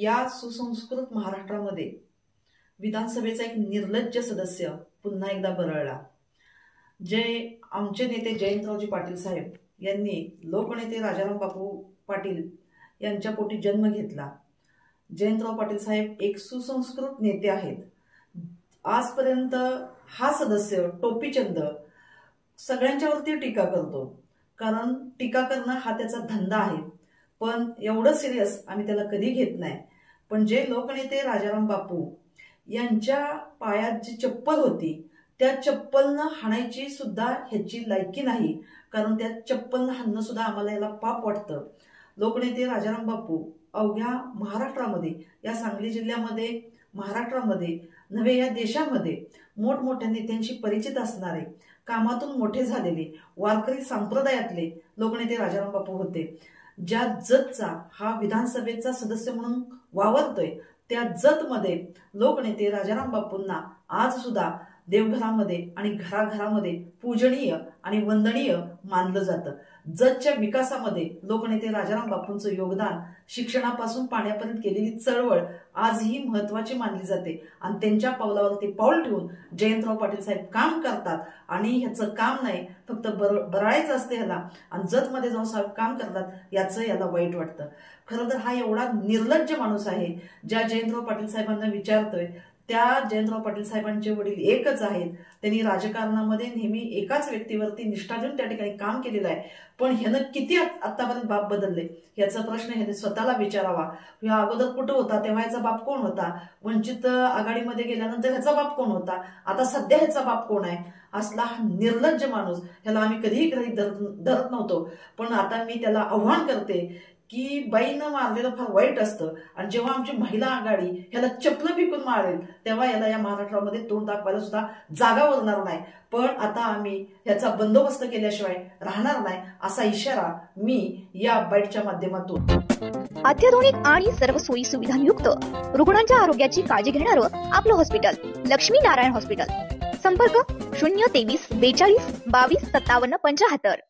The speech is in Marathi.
या सुसंस्कृत महाराष्ट्रामध्ये विधानसभेचा एक निर्लज्ज सदस्य पुन्हा एकदा बरळला। जे आमचे नेते जयंतरावजी पाटील साहेब यांनी लोकनेते राजाराम बापू पाटील यांच्या पोटी जन्म घेतला। जयंतराव पाटील साहेब एक सुसंस्कृत नेते आहेत। आजपर्यंत हा सदस्य टोपीचंद सगळ्यांच्यावरती टीका करतो, कारण टीका करणं हा त्याचा धंदा आहे। पण एवढं सिरियस आम्ही त्याला कधी घेत नाही। पण जे लोकनेते राजाराम बापू यांच्या पायात जी चप्पल होती त्या चप्पलनं हाणायची सुद्धा ह्याची लायकी नाही, कारण त्या चप्पलनं हाणणं सुद्धा आम्हाला याला पाप वाटतं। लोकनेते राजाराम बापू अवघ्या महाराष्ट्रामध्ये, या सांगली जिल्ह्यामध्ये, महाराष्ट्रामध्ये नव्हे या देशामध्ये मोठमोठ्या नेत्यांशी परिचित असणारे, कामातून मोठे झालेले वारकरी संप्रदायातले लोकनेते राजाराम बापू होते। ज्या जतचा हा विधानसभेचा सदस्य म्हणून वावरतोय त्या जतमध्ये लोकनेते राजाराम बापूंना आज सुद्धा देवघरामध्ये आणि घराघरामध्ये पूजनीय आणि वंदनीय मानलं जातं। जतच्या विकासामध्ये लोकनेते राजाराम बापूंचं योगदान, शिक्षणापासून पाण्यापर्यंत केलेली चळवळ आजही महत्त्वाची मानली जाते। आणि त्यांच्या पावलावरती पाऊल ठेवून जयंतराव पाटील साहेब काम करतात। आणि ह्याचं काम नाही फक्त बरायचं असते ह्याला, आणि जतमध्ये जाऊन साहेब काम करतात याचं याला वाईट वाटतं। खरं तर हा एवढा निर्लज्ज माणूस आहे, ज्या जयंतराव पाटील साहेबांना विचारतोय त्या जयंतराव पाटील साहेबांचे वडील एकच आहेत। त्यांनी राजकारणामध्ये नेहमी एकाच व्यक्तीवरती निष्ठा देऊन त्या ठिकाणी काम केलेलं आहे। पण ह्यानं किती आतापर्यंत बाप बदलले याचा प्रश्न ह्याने स्वतःला विचारावा। ह्या अगोदर कुठं होता तेव्हा ह्याचा बाप कोण होता, वंचित आघाडीमध्ये गेल्यानंतर ह्याचा बाप कोण होता, आता सध्या ह्याचा बाप कोण आहे। असला हा निर्लज्ज माणूस, ह्याला आम्ही कधीही गृहीत धरत नव्हतो। पण आता मी त्याला आव्हान करते की बाईनं मारलेलं फार वाईट असतं, आणि जेव्हा आमची महिला आघाडी ह्याला चपलं फेकून मारेल तेव्हा याला या महाराष्ट्रामध्ये तोंड दाखवायला सुद्धा जागा उरणार नाही। पण आता आम्ही ह्याचा बंदोबस्त केल्याशिवाय राहणार नाही, असा इशारा मी या बाईटच्या माध्यमातून। अत्याधुनिक आणि सर्व सोयी सुविधांयुक्त रुग्णांच्या आरोग्याची काळजी घेणारं आपलं हॉस्पिटल लक्ष्मी नारायण हॉस्पिटल। संपर्क 023 42 22 57 75।